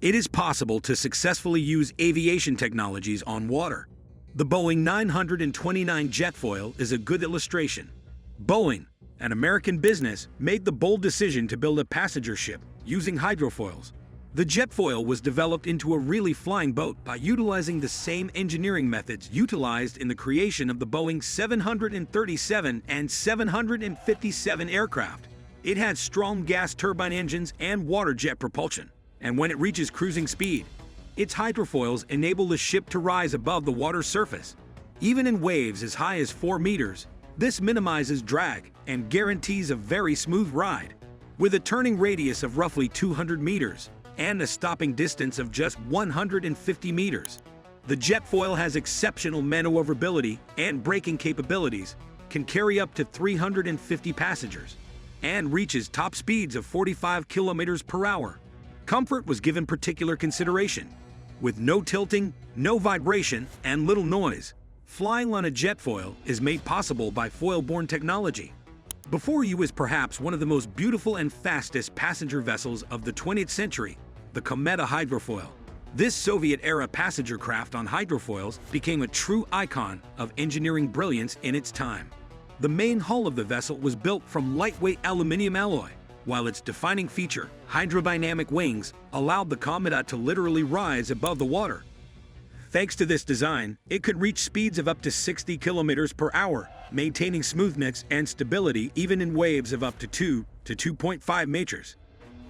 It is possible to successfully use aviation technologies on water. The Boeing 929 jetfoil is a good illustration. Boeing, an American business, made the bold decision to build a passenger ship using hydrofoils. The jetfoil was developed into a really flying boat by utilizing the same engineering methods utilized in the creation of the Boeing 737 and 757 aircraft. It had strong gas turbine engines and water jet propulsion, and when it reaches cruising speed, its hydrofoils enable the ship to rise above the water's surface. Even in waves as high as 4 meters, this minimizes drag and guarantees a very smooth ride. With a turning radius of roughly 200 meters and a stopping distance of just 150 meters, the jetfoil has exceptional maneuverability and braking capabilities, can carry up to 350 passengers, and reaches top speeds of 45 kilometers per hour. Comfort was given particular consideration. With no tilting, no vibration, and little noise, flying on a jetfoil is made possible by foil-borne technology. Before you is perhaps one of the most beautiful and fastest passenger vessels of the 20th century, the Kometa hydrofoil. This Soviet-era passenger craft on hydrofoils became a true icon of engineering brilliance in its time. The main hull of the vessel was built from lightweight aluminum alloy, while its defining feature, hydrodynamic wings, allowed the Kometa to literally rise above the water. Thanks to this design, it could reach speeds of up to 60 kilometers per hour, maintaining smoothness and stability even in waves of up to 2 to 2.5 meters.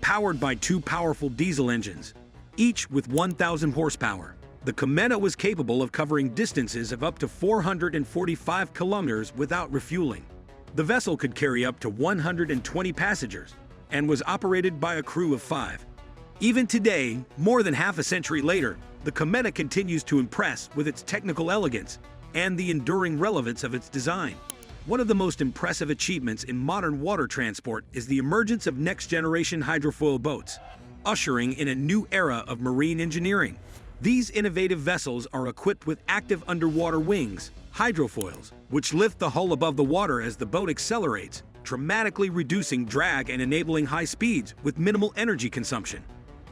Powered by 2 powerful diesel engines, each with 1,000 horsepower, the Kometa was capable of covering distances of up to 445 kilometers without refueling. The vessel could carry up to 120 passengers and was operated by a crew of 5. Even today, more than half a century later, the Kometa continues to impress with its technical elegance and the enduring relevance of its design. One of the most impressive achievements in modern water transport is the emergence of next-generation hydrofoil boats, ushering in a new era of marine engineering. These innovative vessels are equipped with active underwater wings, hydrofoils, which lift the hull above the water as the boat accelerates, dramatically reducing drag and enabling high speeds with minimal energy consumption.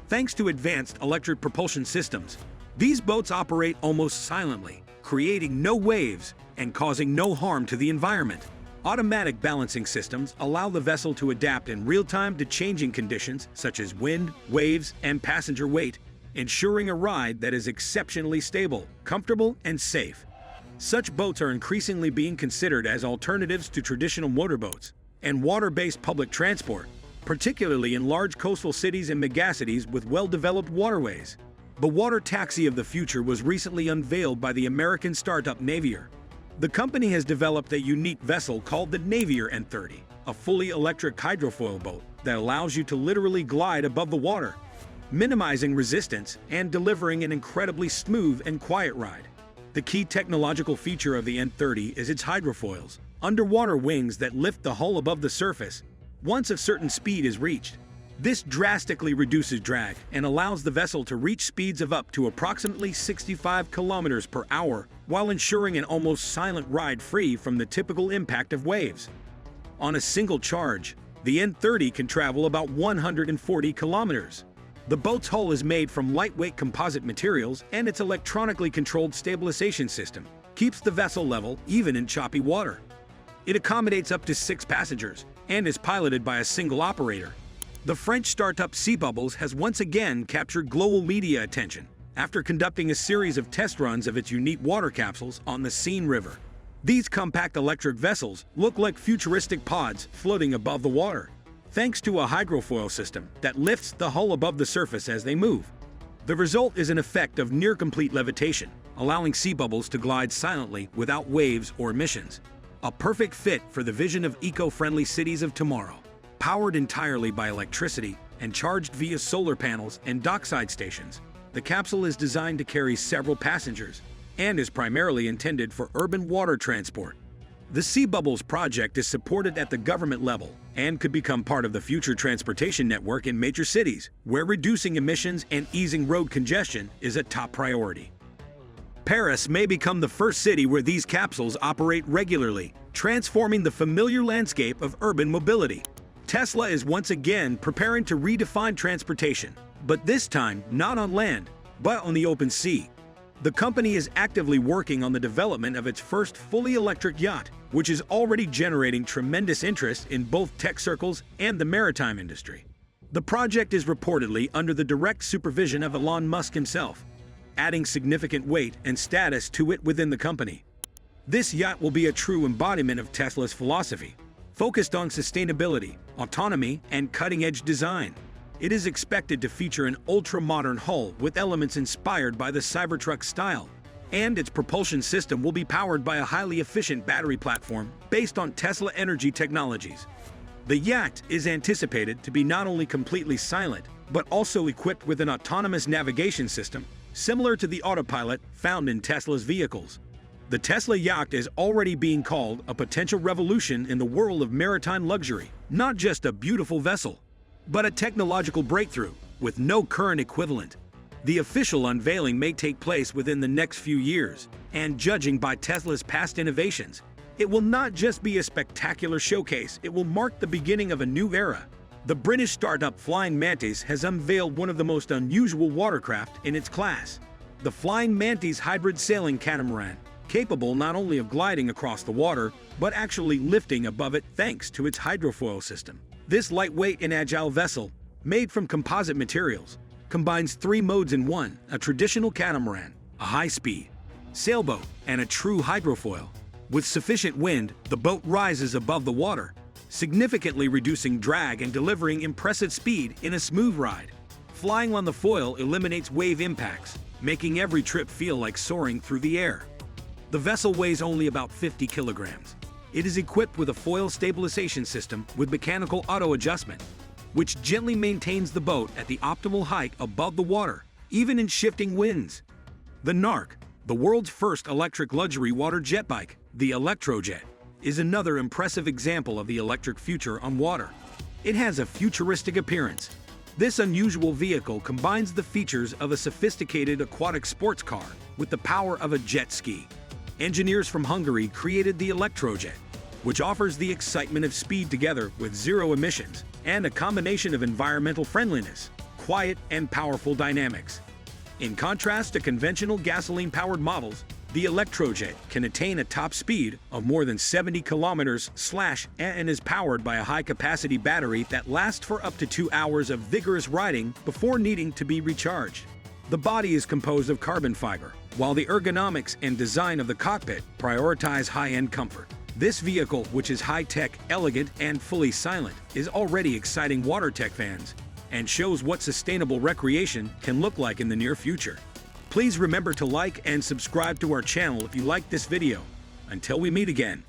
Thanks to advanced electric propulsion systems, these boats operate almost silently, creating no waves and causing no harm to the environment. Automatic balancing systems allow the vessel to adapt in real time to changing conditions such as wind, waves, and passenger weight, ensuring a ride that is exceptionally stable, comfortable, and safe. Such boats are increasingly being considered as alternatives to traditional motorboats and water-based public transport, particularly in large coastal cities and megacities with well-developed waterways. The water taxi of the future was recently unveiled by the American startup Navier. The company has developed a unique vessel called the Navier N30, a fully electric hydrofoil boat that allows you to literally glide above the water, minimizing resistance and delivering an incredibly smooth and quiet ride. The key technological feature of the N30 is its hydrofoils, underwater wings that lift the hull above the surface once a certain speed is reached. This drastically reduces drag and allows the vessel to reach speeds of up to approximately 65 kilometers per hour while ensuring an almost silent ride free from the typical impact of waves. On a single charge, the N30 can travel about 140 kilometers. The boat's hull is made from lightweight composite materials, and its electronically controlled stabilization system keeps the vessel level even in choppy water. It accommodates up to 6 passengers and is piloted by a single operator. The French startup Sea Bubbles has once again captured global media attention after conducting a series of test runs of its unique water capsules on the Seine River. These compact electric vessels look like futuristic pods floating above the water, thanks to a hydrofoil system that lifts the hull above the surface as they move. The result is an effect of near-complete levitation, allowing Sea Bubbles to glide silently without waves or emissions. A perfect fit for the vision of eco-friendly cities of tomorrow. Powered entirely by electricity and charged via solar panels and dockside stations, the capsule is designed to carry several passengers and is primarily intended for urban water transport. The Sea Bubbles project is supported at the government level and could become part of the future transportation network in major cities, where reducing emissions and easing road congestion is a top priority. Paris may become the first city where these capsules operate regularly, transforming the familiar landscape of urban mobility. Tesla is once again preparing to redefine transportation But this time, not on land, but on the open sea. The company is actively working on the development of its first fully electric yacht, which is already generating tremendous interest in both tech circles and the maritime industry. The project is reportedly under the direct supervision of Elon Musk himself, adding significant weight and status to it within the company. This yacht will be a true embodiment of Tesla's philosophy, focused on sustainability, autonomy, and cutting-edge design. It is expected to feature an ultra-modern hull with elements inspired by the Cybertruck style, and its propulsion system will be powered by a highly efficient battery platform based on Tesla energy technologies. The Yacht is anticipated to be not only completely silent, but also equipped with an autonomous navigation system similar to the autopilot found in Tesla's vehicles. The Tesla Yacht is already being called a potential revolution in the world of maritime luxury, not just a beautiful vessel, but a technological breakthrough with no current equivalent. The official unveiling may take place within the next few years, and judging by Tesla's past innovations, it will not just be a spectacular showcase, it will mark the beginning of a new era. The British startup Flying Mantis has unveiled one of the most unusual watercraft in its class, the Flying Mantis hybrid sailing catamaran, capable not only of gliding across the water, but actually lifting above it thanks to its hydrofoil system. This lightweight and agile vessel, made from composite materials, combines 3 modes in one: a traditional catamaran, a high-speed sailboat, and a true hydrofoil. With sufficient wind, the boat rises above the water, significantly reducing drag and delivering impressive speed in a smooth ride. Flying on the foil eliminates wave impacts, making every trip feel like soaring through the air. The vessel weighs only about 50 kilograms. It is equipped with a foil stabilization system with mechanical auto-adjustment, which gently maintains the boat at the optimal height above the water, even in shifting winds. The Narc, the world's first electric luxury water jet bike, the Electrojet, is another impressive example of the electric future on water. It has a futuristic appearance. This unusual vehicle combines the features of a sophisticated aquatic sports car with the power of a jet ski. Engineers from Hungary created the Electrojet, which offers the excitement of speed together with zero emissions and a combination of environmental friendliness, quiet, and powerful dynamics. In contrast to conventional gasoline-powered models, the Electrojet can attain a top speed of more than 70 km/h and is powered by a high-capacity battery that lasts for up to 2 hours of vigorous riding before needing to be recharged. The body is composed of carbon fiber, while the ergonomics and design of the cockpit prioritize high-end comfort. This vehicle, which is high-tech, elegant, and fully silent, is already exciting water tech fans and shows what sustainable recreation can look like in the near future. Please remember to like and subscribe to our channel if you liked this video. Until we meet again.